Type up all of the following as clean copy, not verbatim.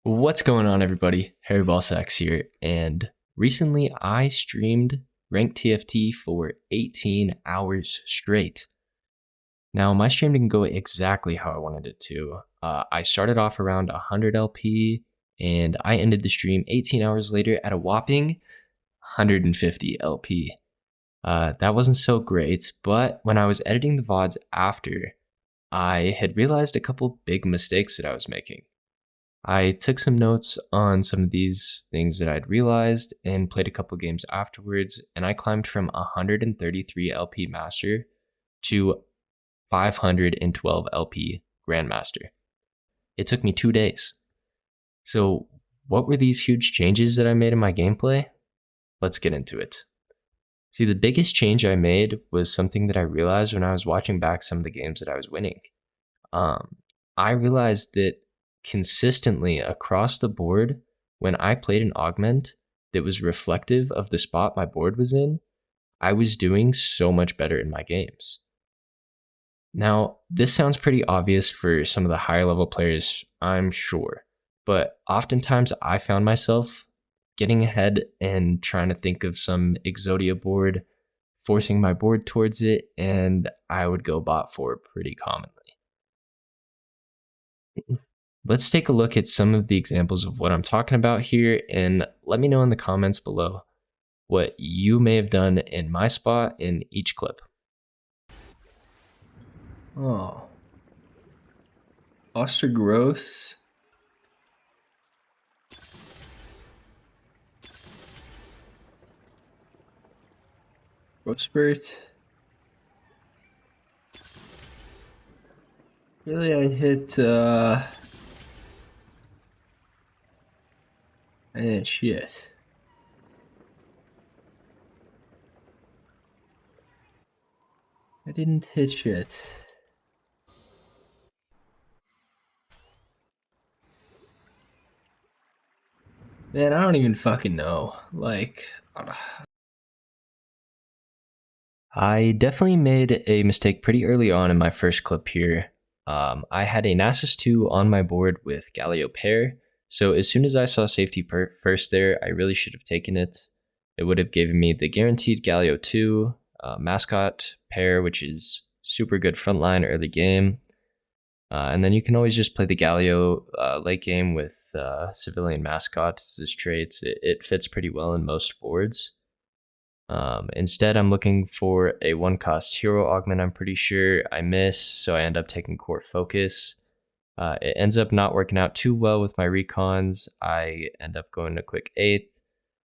What's going on, everybody? HarryBolsax here, and recently I streamed ranked TFT for 18 hours straight. Now, my stream didn't go exactly how I wanted it to. I started off around 100 LP, and I ended the stream 18 hours later at a whopping 150 LP. That wasn't so great, but when I was editing the VODs after, I had realized a couple big mistakes that I was making. I took some notes on some of these things that I'd realized and played a couple games afterwards, and I climbed from 133 LP Master to 512 LP Grandmaster. It took me 2 days. So what were these huge changes that I made in my gameplay? Let's get into it. See, the biggest change I made was something that I realized when I was watching back some of the games that I was winning. I realized that consistently across the board, when I played an augment that was reflective of the spot my board was in, I was doing so much better in my games. Now, this sounds pretty obvious for some of the higher level players, I'm sure, but oftentimes I found myself getting ahead and trying to think of some Exodia board, forcing my board towards it, and I would go bot 4 pretty commonly. Let's take a look at some of the examples of what I'm talking about here, and let me know in the comments below what you may have done in my spot in each clip. Oh. Ostergrowth. Growth Spurt. Really, I hit, shit. I didn't hit shit. Man, I don't even fucking know. Like, I definitely made a mistake pretty early on in my first clip here. I had a Nasus 2 on my board with Galio pair, so as soon as I saw safety first there, I really should have taken it. It would have given me the guaranteed Galio 2 mascot pair, which is super good frontline early game. And then you can always just play the Galio late game with civilian mascots as traits. It fits pretty well in most boards. Instead, I'm looking for a 1-cost hero augment. I'm pretty sure I miss, so I end up taking Core Focus. It ends up not working out too well with my recons. I end up going to quick 8th,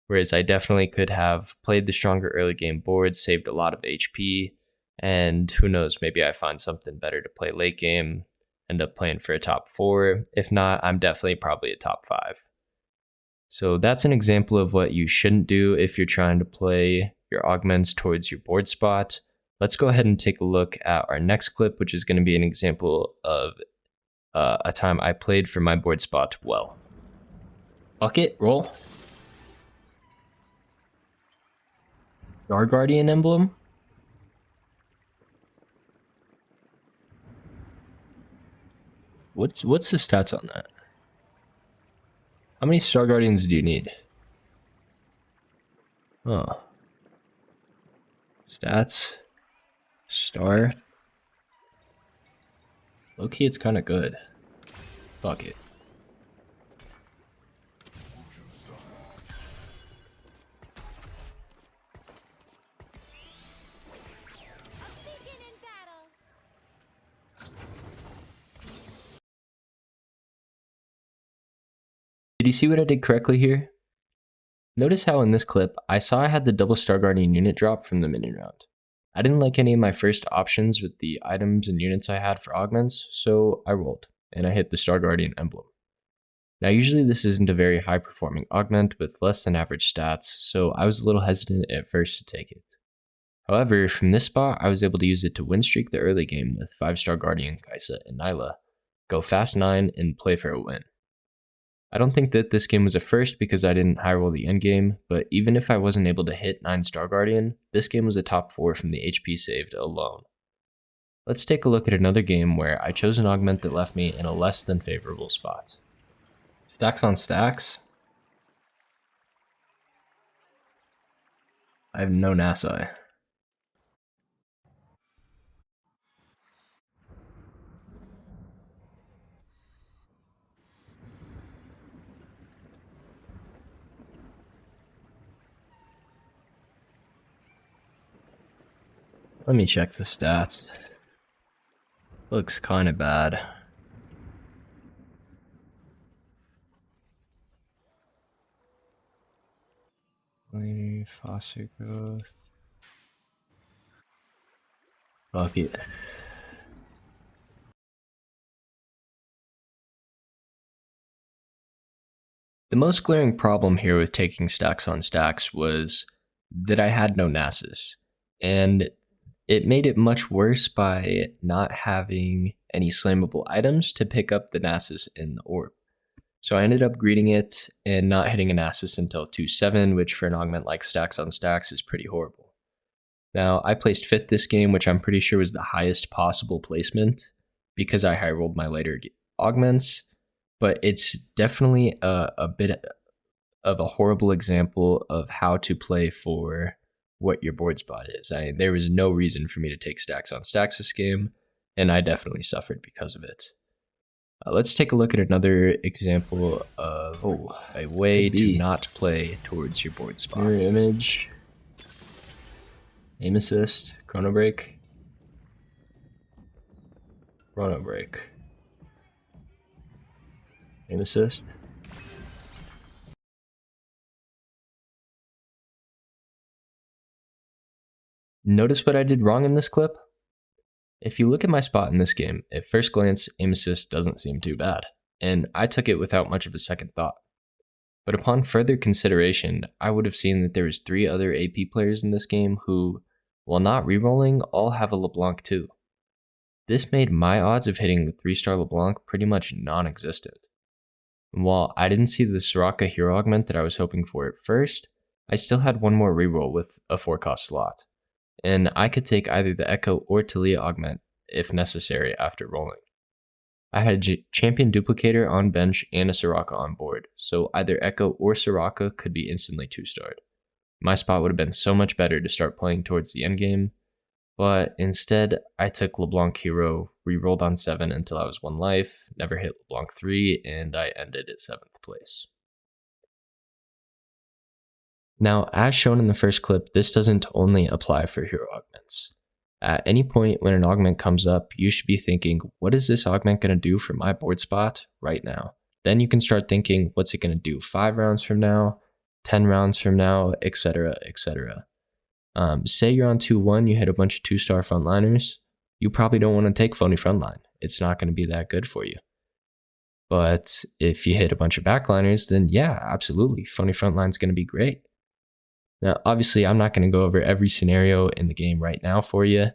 whereas I definitely could have played the stronger early game board, saved a lot of HP, and who knows, maybe I find something better to play late game, end up playing for a top 4. If not, I'm definitely probably a top 5. So that's an example of what you shouldn't do if you're trying to play your augments towards your board spot. Let's go ahead and take a look at our next clip, which is going to be an example of a time I played for my board spot well. Bucket, roll. Star Guardian emblem. What's the stats on that? How many Star Guardians do you need? Oh. Stats. Star. Low-key, it's kind of good. Fuck it. Did you see what I did correctly here? Notice how in this clip, I saw I had the double Star Guardian unit drop from the minion round. I didn't like any of my first options with the items and units I had for augments, so I rolled, and I hit the Star Guardian emblem. Now usually this isn't a very high performing augment with less than average stats, so I was a little hesitant at first to take it. However, from this spot, I was able to use it to win streak the early game with 5-star Guardian, Kaisa, and Nyla, go fast 9, and play for a win. I don't think that this game was a first because I didn't high roll the endgame, but even if I wasn't able to hit 9 Star Guardian, this game was a top 4 from the HP saved alone. Let's take a look at another game where I chose an augment that left me in a less than favorable spot. Stacks on stacks. I have no NASA. Let me check the stats. Looks kind of bad. Foster growth. Fuck it. The most glaring problem here with taking stacks on stacks was that I had no NASAs, and it made it much worse by not having any slammable items to pick up the NASAs in the orb. So I ended up greeting it and not hitting a Nasus until 2-7, which for an augment like stacks on stacks is pretty horrible. Now, I placed 5th this game, which I'm pretty sure was the highest possible placement because I high rolled my later augments, but it's definitely a bit of a horrible example of how to play for what your board spot is. There was no reason for me to take stacks on stacks this game, and I definitely suffered because of it. Let's take a look at another example of a way to not play towards your board spot. Mirror image, aim assist, chrono break, aim assist. Notice what I did wrong in this clip? If you look at my spot in this game, at first glance, aim assist doesn't seem too bad, and I took it without much of a second thought. But upon further consideration, I would have seen that there was 3 other AP players in this game who, while not rerolling, all have a LeBlanc too. This made my odds of hitting the 3-star LeBlanc pretty much non-existent. And while I didn't see the Soraka hero augment that I was hoping for at first, I still had one more reroll with a 4-cost slot, and I could take either the Echo or Talia augment if necessary after rolling. I had a champion duplicator on bench and a Soraka on board, so either Echo or Soraka could be instantly 2-starred. My spot would have been so much better to start playing towards the endgame, but instead I took LeBlanc hero, rerolled on 7 until I was 1 life, never hit LeBlanc 3, and I ended at 7th place. Now, as shown in the first clip, this doesn't only apply for hero augments. At any point when an augment comes up, you should be thinking, what is this augment going to do for my board spot right now? Then you can start thinking, what's it going to do 5 rounds from now, 10 rounds from now, etc., etc. Say you're on 2-1, you hit a bunch of 2-star frontliners. You probably don't want to take phony frontline. It's not going to be that good for you. But if you hit a bunch of backliners, then yeah, absolutely, phony frontline's going to be great. Now, obviously, I'm not going to go over every scenario in the game right now for you,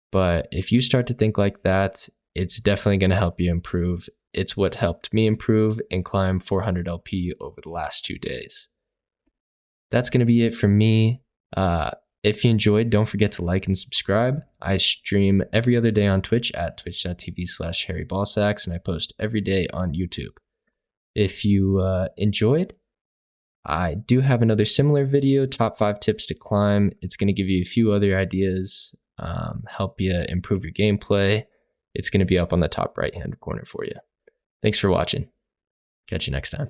but if you start to think like that, it's definitely going to help you improve. It's what helped me improve and climb 400 LP over the last 2 days. That's going to be it from me. If you enjoyed, don't forget to like and subscribe. I stream every other day on Twitch at twitch.tv/HarryBolsax, and I post every day on YouTube. If you enjoyed, I do have another similar video, top 5 tips to climb. It's going to give you a few other ideas, help you improve your gameplay. It's going to be up on the top right-hand corner for you. Thanks for watching. Catch you next time.